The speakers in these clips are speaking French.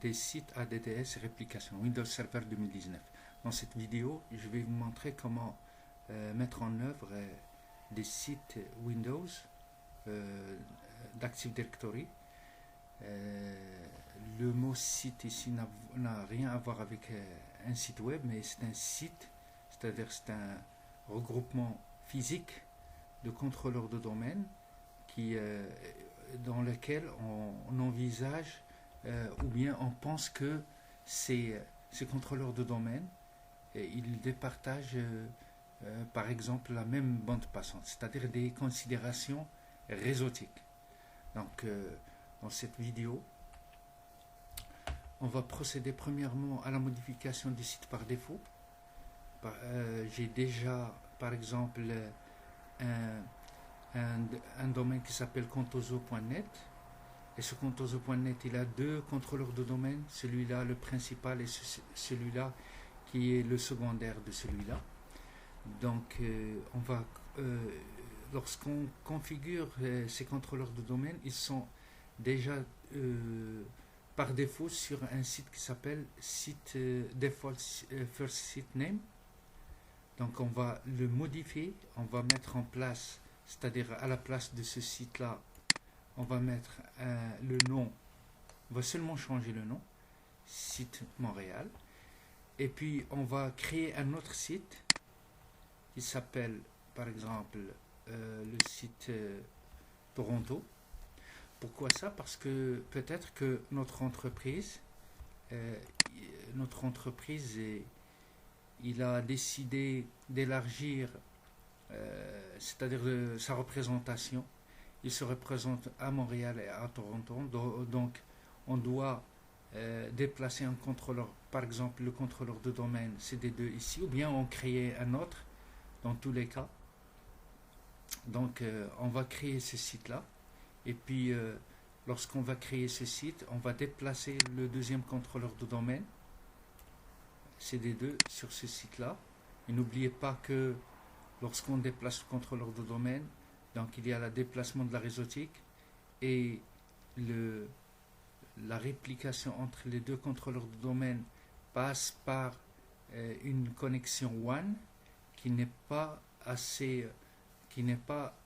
des sites ADDS et réplication Windows Server 2019. Dans cette vidéo, je vais vous montrer comment mettre en œuvre des sites Windows d'Active Directory. Le mot site ici n'a rien à voir avec un site web, mais c'est un site, c'est-à-dire c'est un regroupement physique de contrôleurs de domaine dans lequel on envisage ou bien on pense que ces contrôleurs de domaine ils départagent par exemple la même bande passante, c'est-à-dire des considérations réseautiques. Donc dans cette vidéo, on va procéder premièrement à la modification du site par défaut. J'ai déjà par exemple un domaine qui s'appelle contoso.net, et ce contoso.net il a deux contrôleurs de domaine, celui-là le principal et celui-là qui est le secondaire de celui-là. Donc on va lorsqu'on configure ces contrôleurs de domaine, ils sont déjà par défaut sur un site qui s'appelle site default first site name. Donc on va le modifier, on va mettre en place, c'est-à-dire à la place de ce site là, on va mettre le nom, on va seulement changer le nom, site Montréal, et puis on va créer un autre site qui s'appelle par exemple le site Toronto. Pourquoi ça? Parce que peut-être que notre entreprise il a décidé d'élargir c'est-à-dire sa représentation. Il se représente à Montréal et à Toronto, donc on doit déplacer un contrôleur, par exemple le contrôleur de domaine CD2 ici, ou bien on crée un autre dans tous les cas. Donc on va créer ce site là, et puis lorsqu'on va créer ce site, on va déplacer le deuxième contrôleur de domaine CD2 sur ce site là. Et n'oubliez pas que lorsqu'on déplace le contrôleur de domaine, donc il y a le déplacement de la réseautique et la réplication entre les deux contrôleurs de domaine passe par une connexion WAN qui n'est pas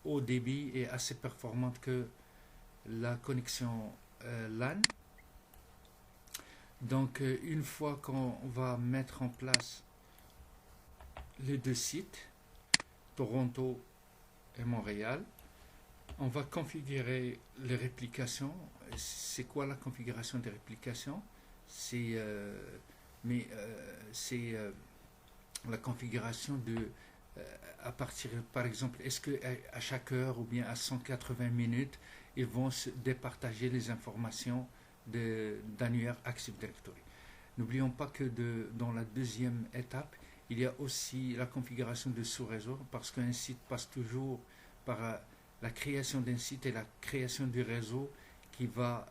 haut débit et assez performante que la connexion LAN. Donc une fois qu'on va mettre en place les deux sites, Toronto et Montréal, on va configurer les réplications. C'est quoi la configuration des réplications? C'est la configuration de à partir, par exemple, est-ce que à chaque heure ou bien à 180 minutes ils vont se départager les informations d'annuaire Active Directory. N'oublions pas que dans la deuxième étape, il y a aussi la configuration de sous-réseau, parce qu'un site passe toujours par la création d'un site et la création du réseau qui va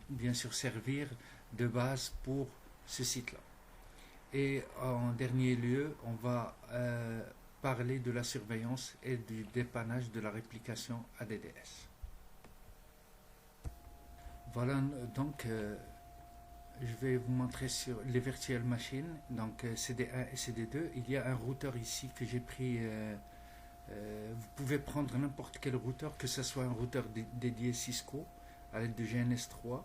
bien sûr servir de base pour ce site-là. Et en dernier lieu, on va parler de la surveillance et du dépannage de la réplication ADDS. Voilà, donc je vais vous montrer sur les virtual machines, donc CD1 et CD2. Il y a un routeur ici que j'ai pris. Vous pouvez prendre n'importe quel routeur, que ce soit un routeur dédié Cisco à l'aide de GNS3,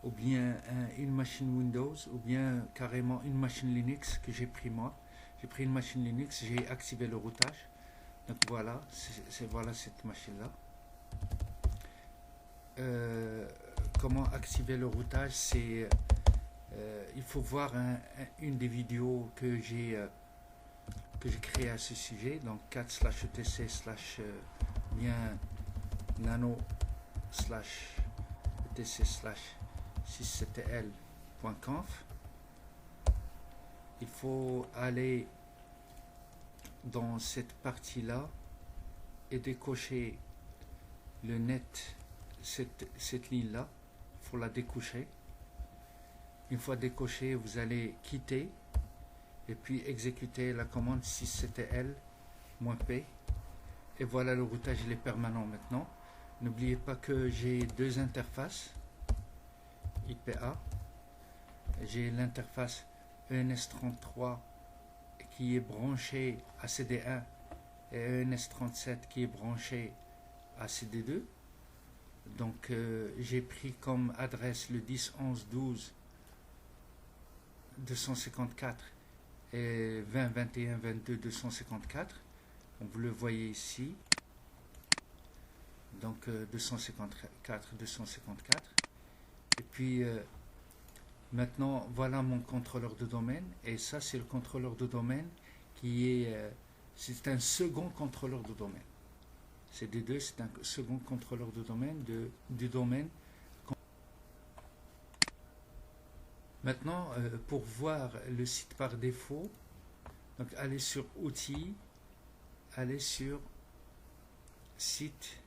ou bien une machine Windows, ou bien carrément une machine Linux que j'ai pris moi. J'ai pris une machine Linux, j'ai activé le routage. Donc voilà, voilà cette machine-là. Comment activer le routage? C'est il faut voir une des vidéos que j'ai créé à ce sujet, donc 4/etc/ bien nano /etc/67l.conf. Il faut aller dans cette partie là et décocher le net, cette ligne là, il faut la décocher. Une fois décoché, vous allez quitter et puis exécuter la commande 6ctl-p, et voilà, le routage il est permanent maintenant. N'oubliez pas que j'ai deux interfaces IPA, j'ai l'interface ENS33 qui est branchée à CD1 et ENS37 qui est branché à CD2. Donc j'ai pris comme adresse le 10.11.12.254 et 20.21.22.254. Vous le voyez ici. Donc 254. Et puis maintenant voilà mon contrôleur de domaine, et ça c'est le contrôleur de domaine qui est c'est un second contrôleur de domaine. CD2 c'est un second contrôleur de domaine du domaine. Maintenant pour voir le site par défaut, donc allez sur outils, allez sur site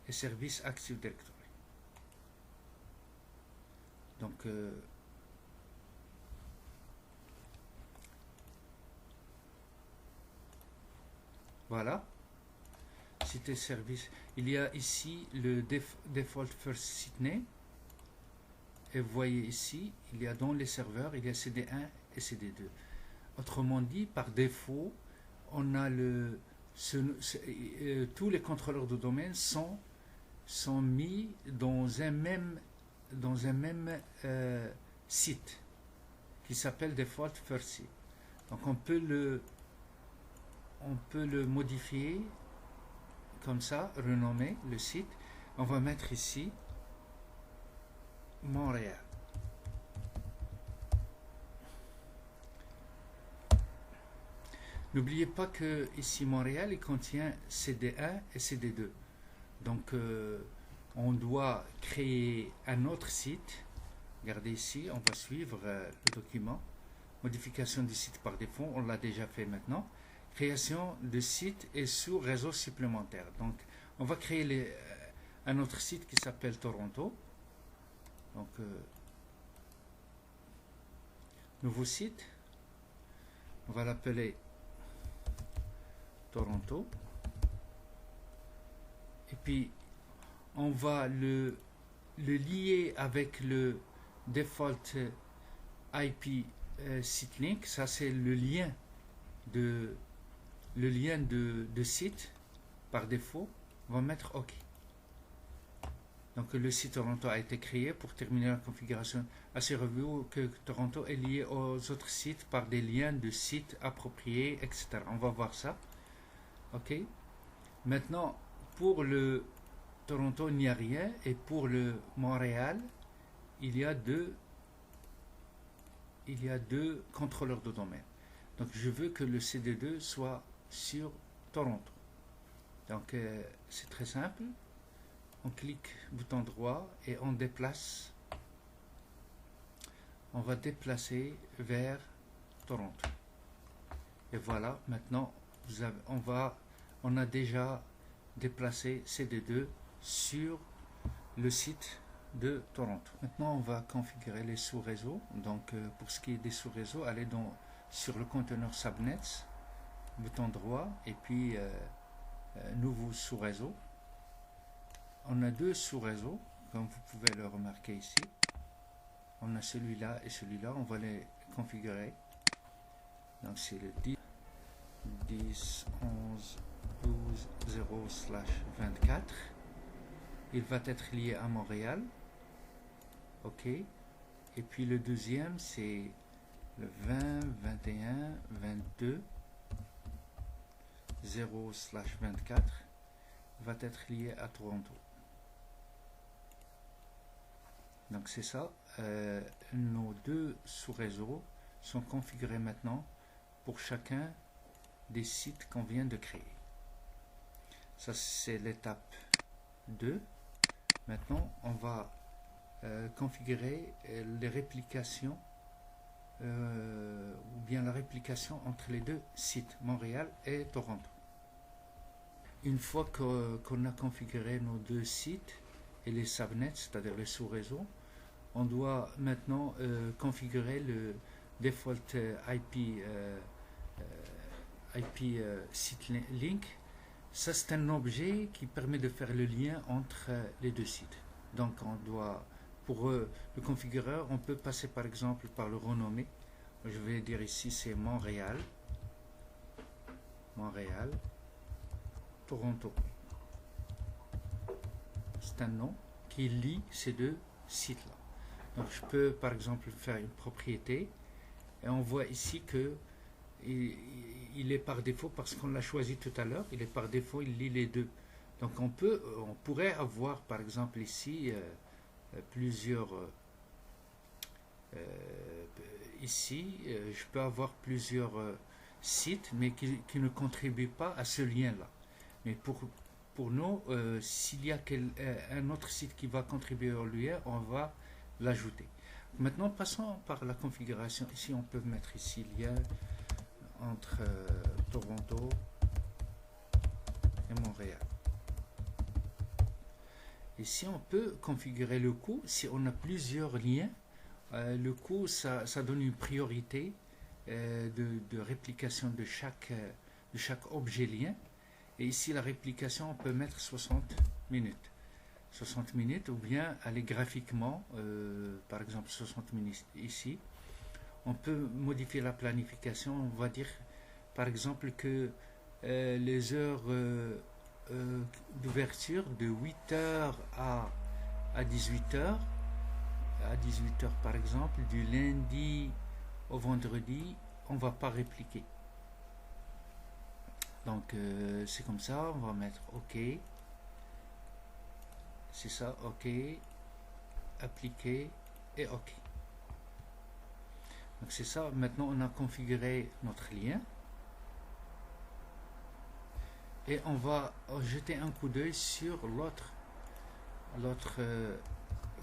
et services Active Directory. Donc voilà, site et service. Il y a ici le default first site-name, et vous voyez ici, il y a dans les serveurs, il y a CD1 et CD2. Autrement dit, par défaut, on a tous les contrôleurs de domaine sont mis dans un même site qui s'appelle default first site. Donc on peut le modifier comme ça, renommer le site. On va mettre ici Montréal. N'oubliez pas que ici Montréal, il contient CD1 et CD2. Donc on doit créer un autre site. Regardez ici, on va suivre le document. Modification du site par défaut, on l'a déjà fait maintenant. Création de site et sous-réseau supplémentaire. Donc on va créer un autre site qui s'appelle Toronto. Donc nouveau site, on va l'appeler Toronto, et puis on va le lier avec le default IP site link. Ça c'est le lien de site par défaut. On va mettre OK. Donc le site Toronto a été créé. Pour terminer la configuration, assurez-vous que Toronto est lié aux autres sites par des liens de sites appropriés, etc. On va voir ça. OK. Maintenant, pour le Toronto, il n'y a rien. Et pour le Montréal, il y a deux contrôleurs de domaine. Donc je veux que le CD2 soit sur Toronto. Donc c'est très simple. On clique bouton droit et on déplace. On va déplacer vers Toronto. Et voilà, maintenant on a déjà déplacé CD2 sur le site de Toronto. Maintenant on va configurer les sous-réseaux. Donc pour ce qui est des sous-réseaux, allez sur le conteneur subnets, bouton droit, et puis nouveau sous-réseau. On a deux sous-réseaux, comme vous pouvez le remarquer ici. On a celui-là et celui-là, on va les configurer. Donc c'est le 10.11.12.0/24. Il va être lié à Montréal. OK. Et puis le deuxième, c'est le 20.21.22.0/24. Va être lié à Toronto. Donc c'est ça, nos deux sous-réseaux sont configurés maintenant pour chacun des sites qu'on vient de créer. Ça c'est l'étape 2. Maintenant on va configurer les réplications ou bien la réplication entre les deux sites, Montréal et Toronto. Une fois qu'on a configuré nos deux sites et les subnets, c'est-à-dire les sous-réseaux, on doit maintenant configurer le default IP site link. Ça c'est un objet qui permet de faire le lien entre les deux sites. Donc on doit Pour le configureur, on peut passer par exemple par le renommé. Je vais dire ici c'est Montréal, Toronto. C'est un nom qui lie ces deux sites-là. Donc je peux par exemple faire une propriété et on voit ici que il est par défaut, parce qu'on l'a choisi tout à l'heure, il est par défaut, il lie les deux. Donc on pourrait avoir par exemple ici plusieurs ici je peux avoir plusieurs sites mais qui ne contribuent pas à ce lien là, mais pour nous s'il y a un autre site qui va contribuer au lien, on va l'ajouter. Maintenant passons par la configuration. Ici on peut mettre ici lien entre Toronto et Montréal. Ici on peut configurer le coût. Si on a plusieurs liens, le coût ça donne une priorité de réplication de chaque objet lien. Et ici la réplication on peut mettre 60 minutes. 60 minutes, ou bien aller graphiquement, par exemple 60 minutes ici. On peut modifier la planification. On va dire par exemple que les heures d'ouverture de 8h à 18h, par exemple, du lundi au vendredi, on va pas répliquer. Donc c'est comme ça, on va mettre OK. C'est ça, OK, appliquer et OK. Donc c'est ça, maintenant on a configuré notre lien. Et on va jeter un coup d'œil sur l'autre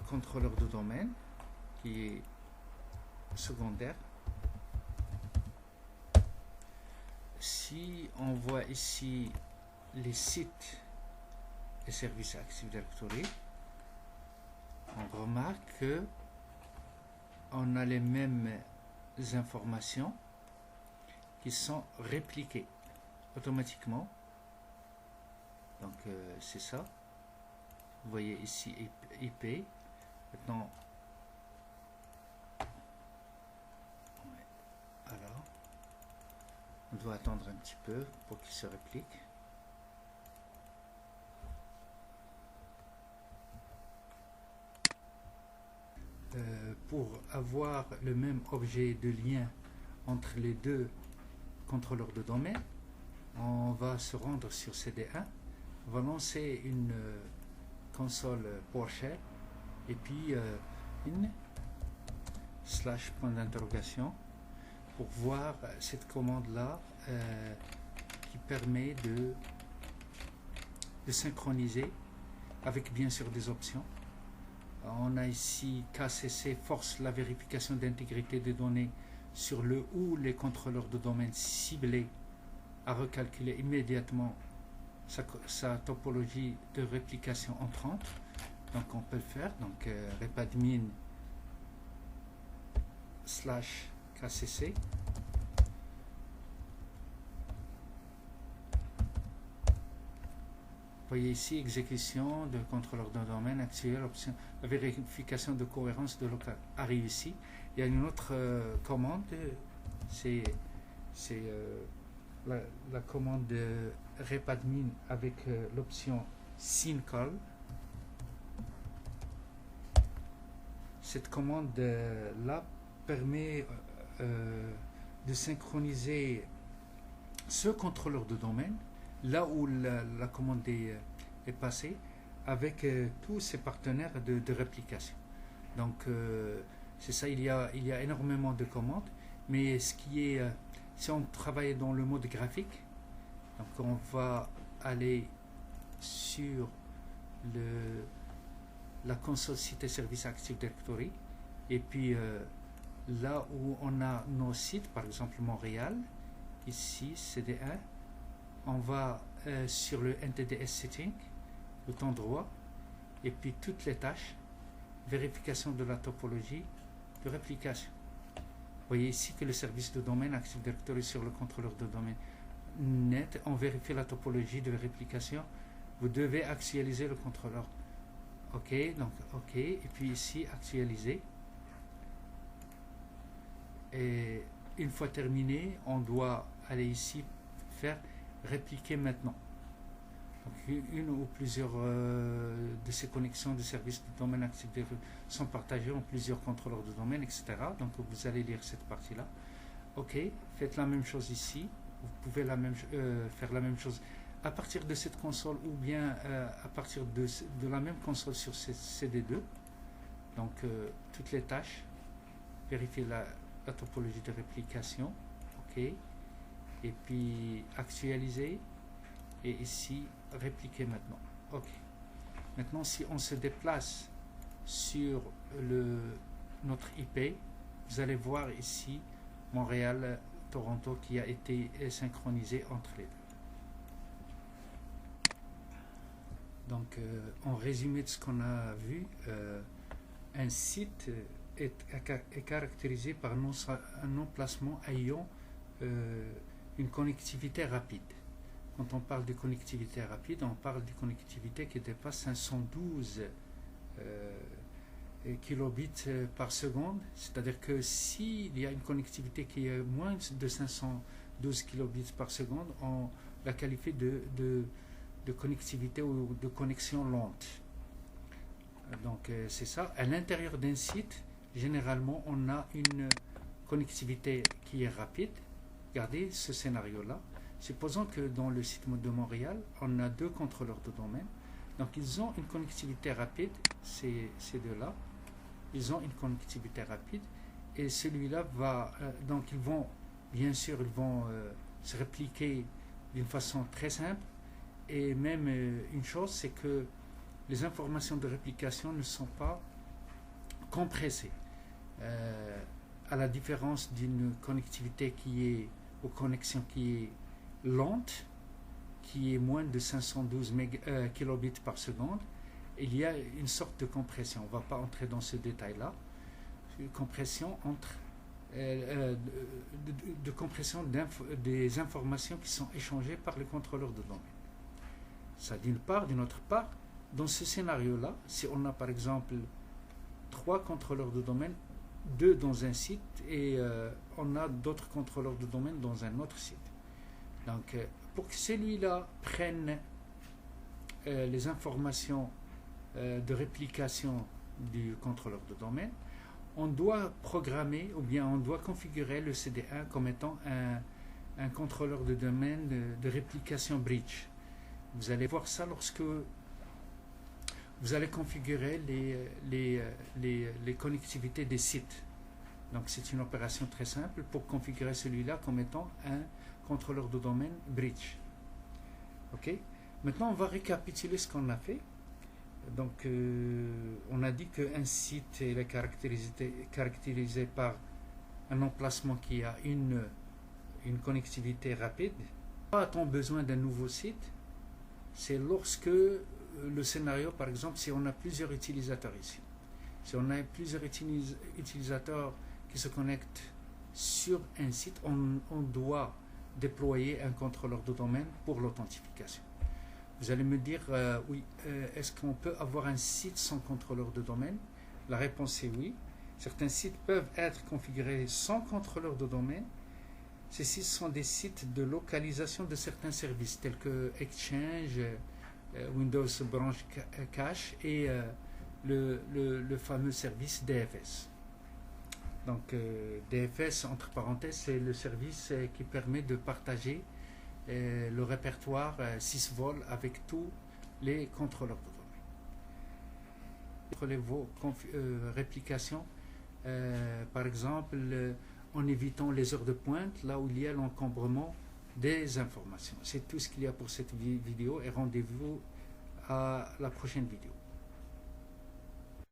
contrôleur de domaine qui est secondaire. Si on voit ici les sites et services Active Directory, on remarque que on a les mêmes informations qui sont répliquées automatiquement. Donc c'est ça. Vous voyez ici IP. Maintenant, alors, on doit attendre un petit peu pour qu'il se réplique. Pour avoir le même objet de lien entre les deux contrôleurs de domaine, on va se rendre sur CD1, on va lancer une console PowerShell et puis une / point d'interrogation pour voir cette commande là qui permet de synchroniser avec bien sûr des options. On a ici KCC force la vérification d'intégrité des données sur le ou les contrôleurs de domaine ciblés à recalculer immédiatement sa topologie de réplication entrante. Donc on peut le faire. Donc repadmin / KCC. Vous voyez ici, exécution de contrôleur de domaine actuel, option, la vérification de cohérence de local arrive ici. Il y a une autre commande, c'est la commande de repadmin avec l'option syncall. Cette commande là permet de synchroniser ce contrôleur de domaine là où la commande est passée avec tous ses partenaires de réplication. Donc c'est ça, il y a énormément de commandes, mais ce qui est si on travaille dans le mode graphique, donc on va aller sur la console site et service Active Directory, et puis là où on a nos sites, par exemple Montréal, ici CD1, on va sur le NTDS Setting, bouton droit, et puis toutes les tâches, vérification de la topologie de réplication. Vous voyez ici que le service de domaine Active Directory sur le contrôleur de domaine net, on vérifie la topologie de réplication. Vous devez actualiser le contrôleur OK, donc OK, et puis ici actualiser. Et une fois terminé, on doit aller ici faire répliquer maintenant. Donc une ou plusieurs de ces connexions de services de domaine actifs sont partagées en plusieurs contrôleurs de domaine, etc. Donc vous allez lire cette partie-là. OK, faites la même chose ici. Vous pouvez faire la même chose à partir de cette console ou bien à partir de la même console sur CD2. Donc toutes les tâches, vérifier la topologie de réplication. OK, et puis actualiser. Et ici, répliquer maintenant. OK. Maintenant, si on se déplace sur notre IP, vous allez voir ici Montréal-Toronto qui a été synchronisé entre les deux. Donc, en résumé de ce qu'on a vu, un site est caractérisé par un emplacement ayant une connectivité rapide. Quand on parle de connectivité rapide, on parle de connectivité qui dépasse 512 kilobits par seconde. C'est-à-dire que s'il y a une connectivité qui est moins de 512 kilobits par seconde, on la qualifie de connectivité ou de connexion lente. Donc c'est ça. À l'intérieur d'un site, généralement, on a une connectivité qui est rapide. Regardez ce scénario-là. Supposons que dans le site de Montréal, on a deux contrôleurs de domaine. Donc, ils ont une connectivité rapide, ces deux-là. Ils ont une connectivité rapide. Et celui-là va... donc, ils vont se répliquer d'une façon très simple. Et même une chose, c'est que les informations de réplication ne sont pas compressées. À la différence d'une connectivité aux connexions qui est lente, qui est moins de 512 kilobits par seconde, il y a une sorte de compression. On ne va pas entrer dans ce détail-là. Une compression de compression des informations qui sont échangées par le contrôleur de domaine. Ça d'une part. D'une autre part, dans ce scénario-là, si on a par exemple 3 contrôleurs de domaine, 2 dans un site et on a d'autres contrôleurs de domaine dans un autre site. Donc, pour que celui-là prenne les informations de réplication du contrôleur de domaine, on doit programmer ou bien on doit configurer le CD1 comme étant un contrôleur de domaine de réplication bridge. Vous allez voir ça lorsque vous allez configurer les connectivités des sites. Donc, c'est une opération très simple pour configurer celui-là comme étant un contrôleur de domaine bridge. OK? Maintenant, on va récapituler ce qu'on a fait. Donc, on a dit qu'un site est caractérisé par un emplacement qui a une connectivité rapide. A-t-on besoin d'un nouveau site? C'est lorsque le scénario, par exemple, si on a plusieurs utilisateurs ici. Si on a plusieurs utilisateurs qui se connectent sur un site, on doit déployer un contrôleur de domaine pour l'authentification. Vous allez me dire, oui, est-ce qu'on peut avoir un site sans contrôleur de domaine? La réponse est oui. Certains sites peuvent être configurés sans contrôleur de domaine. Ces sites sont des sites de localisation de certains services tels que Exchange, Windows Branch Cache et le fameux service DFS. Donc DFS, entre parenthèses, c'est le service qui permet de partager le répertoire sysvol avec tous les contrôleurs de domaine. Vos réplications, par exemple, en évitant les heures de pointe, là où il y a l'encombrement des informations. C'est tout ce qu'il y a pour cette vidéo et rendez-vous à la prochaine vidéo.